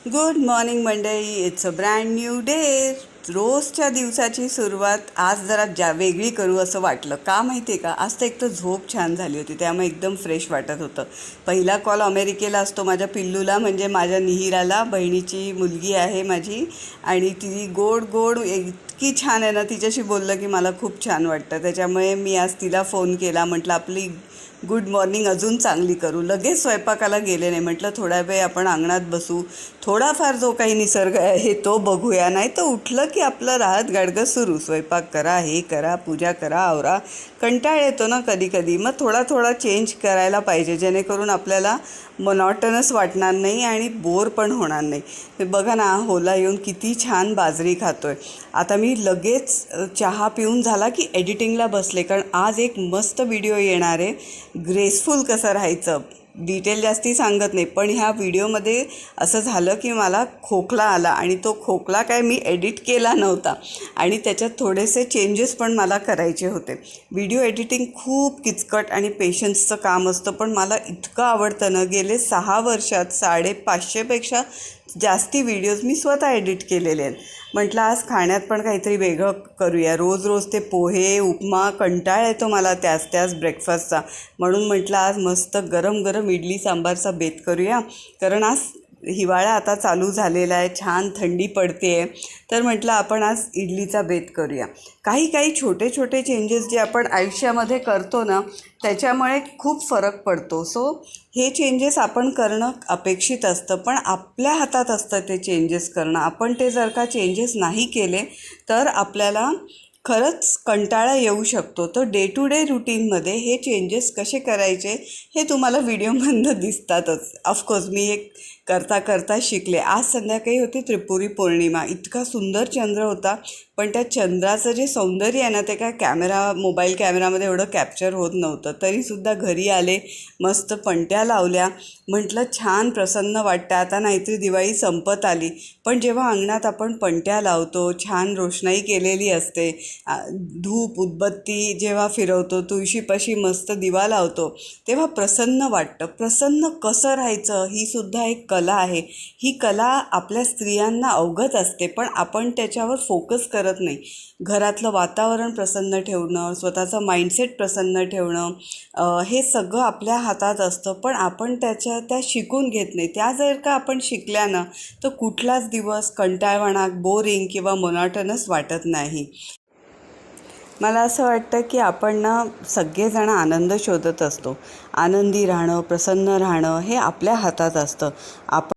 Good morning मंडळी. It's a brand new day. रोजच्या दिवसाची सुरुवात आज जरा वेगळी करू असं वाटलं. का माहिती आहे का, आज तर एक तर झोप छान झाली होती, त्यामुळे एकदम फ्रेश वाटत होतं. पहिला कॉल अमेरिकेला असतो माझ्या पिल्लूला, म्हणजे माझ्या निहिराला. बहिणीची मुलगी आहे माझी, आणि ती गोड गोड इतकी छान आहे ना, तिच्याशी बोललं की मला खूप छान वाटतं. त्याच्यामुळे मी आज तिला फोन केला. म्हटलं आपली गुड मॉर्निंग अजून चांगली करू. लगेच स्वयंपाकाला गेले नाही. म्हटलं थोडा वेळ आपण अंगणात बसू, थोडाफार जो काही निसर्ग आहे तो बघूया. नाही तर उठलं की आपलं राहत गाडगं सुरू, स्वयंपाक करा, हे करा, पूजा करा, आवरा. कंटाळ येतो ना कधी कधी. मग थोडा थोडा चेंज करायला पाहिजे, जेणेकरून आपल्याला मोनॉटनस वाटणार नाही आणि बोर पण होणार नाही. ते बघा ना, होला येऊन किती छान बाजरी खातोय. आता मी लगेच चहा पिऊन झाला की एडिटिंगला बसले, कारण आज एक मस्त व्हिडिओ येणार आहे, ग्रेसफुल कसं राहायचं. डिटेल जास्ती सांगत नाही, पण ह्या व्हिडिओमध्ये असं झालं की मला खोकला आला, आणि तो खोकला काय मी एडिट केला नव्हता, आणि त्याच्यात थोडेसे चेंजेस पण मला करायचे होते. व्हिडिओ एडिटिंग खूप किचकट आणि पेशन्सचं काम असतं, पण मला इतकं आवडतं ना. गेले 6 वर्षात 550पेक्षा जास्ती व्हिडिओज मी स्वतः एडिट केलेले आहेत. म्हटलं आज खाण्यात पण काहीतरी वेगळं करूया. रोज रोज ते पोहे, उपमा, कंटाळा येतो मला त्याच ब्रेकफास्टचा. म्हणून म्हटलं आज मस्त गरम गरम इडली सांबारचा बेत करूया, कारण आज हिवाळा आता चालू झालेला आहे, छान थंडी पडते आहे. तर म्हटलं आपण आज इडलीचा बेत करूया. काही छोटे छोटे चेंजेस जे आपण आयुष्यामध्ये करतो ना, त्याच्यामुळे खूप फरक पडतो. सो हे चेंजेस आपण करणं अपेक्षित असतं, पण आपल्या हातात असतं ते चेंजेस करणं. आपण ते जर का चेंजेस नाही केले तर आपल्याला खरंच कंटाळा येऊ शकतो. तर डे टू डे रुटीनमध्ये हे चेंजेस कसे करायचे हे तुम्हाला व्हिडिओमधनं दिसतातच. ऑफकोर्स मी एक करता करता शिकले. आज संध्याकाळी होती त्रिपुरी पौर्णिमा. इतका सुंदर चंद्र होता, पण त्या चंद्राचं जे सौंदर्य आहे ना, ते काय मोबाईल कॅमेरामध्ये एवढं कॅप्चर होत नव्हतं. तरीसुद्धा घरी आले, मस्त पणत्या लावल्या. म्हटलं छान प्रसन्न वाटतं. आता नाहीतरी दिवाळी संपत आली, पण जेव्हा अंगणात आपण पणत्या लावतो, छान रोषणाई केलेली असते, धूप उदबत्ती जेव्हा फिरवतो, तुळशीपाशी मस्त दिवा लावतो, तेव्हा प्रसन्न वाटतं. प्रसन्न कसं राहायचं ही सुद्धा एक कला आहे. ही कला आपल्या स्त्रियांना अवगत असते, पण आपण त्याच्यावर फोकस करत नाही. घरातलं वातावरण प्रसन्न ठेवणं, स्वतःचं माइंडसेट प्रसन्न ठेवणं, हे सगळं आपल्या हातात असतं, पण आपण त्या शिकून घेत नाही. त्या जर का आपण शिकल्या ना, तर कुठलाच दिवस कंटाळवाणा, बोरिंग किंवा मोनॉटनस वाटत नाही. मला असं वाटतं की आपण ना सगळेजण आनंद शोधत असतो. आनंदी राहणं, प्रसन्न राहणं हे आपल्या हातात असतं. आपण